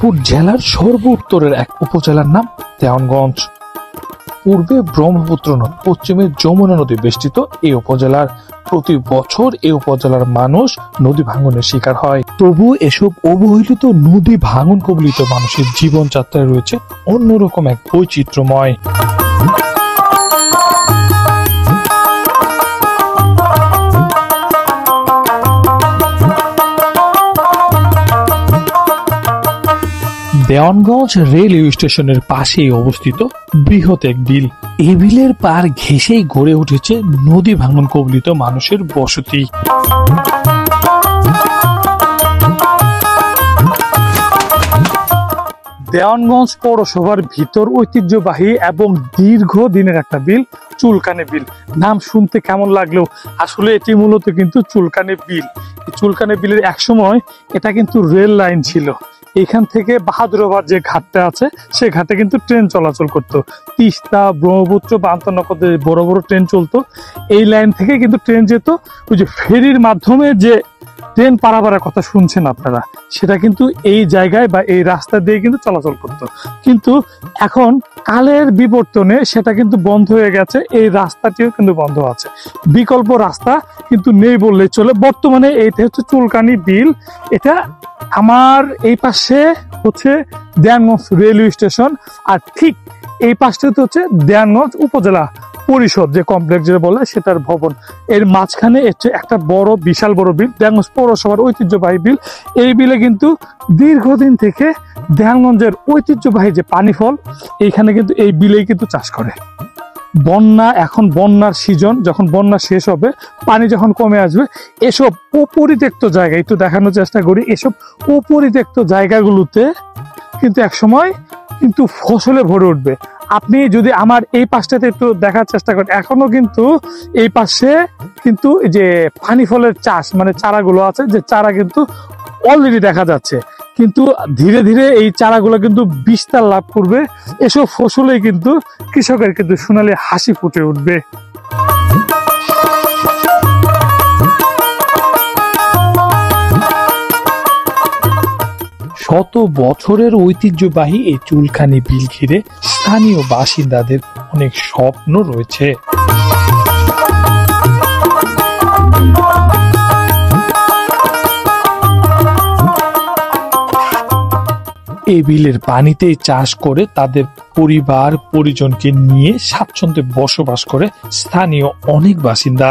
রংপুর জেলার সর্ব উত্তরের এক উপজেলার নাম দেওয়ানগঞ্জ। পূর্বে ব্রহ্মপুত্র নদ, পশ্চিমে যমুনা নদী বেষ্টিত এই উপজেলার প্রতি বছর এই উপজেলার মানুষ নদী ভাঙনের শিকার হয়। তবু এসব অবহেলিত নদী ভাঙন কবলিত মানুষের জীবনযাত্রায় রয়েছে অন্যরকম এক বৈচিত্র্যময়। দেওয়ানগঞ্জ রেলওয়ে স্টেশনের পাশেই অবস্থিত বৃহৎ এক বিল। এই বিলের পার ঘেঁষেই গড়ে উঠেছে নদী ভাঙন কবলিত মানুষের বসতি। দেওয়ানগঞ্জ পৌরসভার ভিতর ঐতিহ্যবাহী এবং দীর্ঘদিনের একটা বিল, চুলকানি বিল। নাম শুনতে কেমন লাগলেও আসলে এটি মূলত কিন্তু চুলকানি বিল। চুলকানি বিলের একসময় এটা কিন্তু রেল লাইন ছিল। এখান থেকে বাহাদুরাবাদ যে ঘাটটা আছে সে ঘাটে কিন্তু ট্রেন চলাচল করতো। তিস্তা, ব্রহ্মপুত্র বা আন্তনগরে বড় বড় ট্রেন চলতো। এই লাইন থেকে কিন্তু ট্রেন যেত। ওই যে ফেরির মাধ্যমে যে ট্রেন পারাপারের কথা শুনছেন আপনারা, সেটা কিন্তু এই জায়গায় বা এই রাস্তা দিয়ে কিন্তু চলাচল করতো। কিন্তু এখন কালের বিবর্তনে সেটা কিন্তু বন্ধ হয়ে গেছে। এই রাস্তাটিও কিন্তু বন্ধ আছে। বিকল্প রাস্তা কিন্তু নেই বললেই চলে। বর্তমানে এইটা হচ্ছে চুলকানি বিল। এটা আমার এই পাশে হচ্ছে দেওয়ানগঞ্জ রেলওয়ে স্টেশন, আর ঠিক এই পাশটাতে হচ্ছে দেওয়ানগঞ্জ উপজেলা পরিষদ যে কমপ্লেক্স যেটা বলে সেটার ভবন। এর মাঝখানে একটা বড় বিশাল বড় বিল, দেওয়ানগঞ্জ পৌরসভার ঐতিহ্যবাহী বিল। এই বিলে কিন্তু দীর্ঘদিন থেকে দেওয়ানগঞ্জের ঐতিহ্যবাহী যে পানি ফল, এইখানে কিন্তু এই বিলেই কিন্তু চাষ করে। এখন বন্যার সিজন, যখন বন্যা শেষ হবে, পানি যখন কমে আসবে, এসব অপরিত্যক্ত জায়গা একটু দেখানোর চেষ্টা করি। এসব অপরিত্যক্ত জায়গাগুলোতে কিন্তু একসময় কিন্তু ফসলে ভরে উঠবে। আপনি যদি আমার এই পাশটাতে একটু দেখার চেষ্টা করেন, এখনো কিন্তু এই পাশে কিন্তু যে পানি ফলের চাষ মানে চারাগুলো আছে, যে চারা কিন্তু অলরেডি দেখা যাচ্ছে। কিন্তু ধীরে ধীরে এই চারাগুলো কিন্তু বিস্তার লাভ করবে। এসব ফসলে কিন্তু কৃষকের কিন্তু সোনালি হাসি ফুটে উঠবে। শত বছরের ঐতিহ্যবাহী এই চুলকানি বিল ঘিরে স্থানীয় বাসিন্দাদের অনেক স্বপ্ন রয়েছে। এই বিলের পানিতেই চাষ করে তাদের পরিবার পরিজনকে নিয়ে স্বাচ্ছন্দ্যে বসবাস করে স্থানীয় অনেক বাসিন্দা।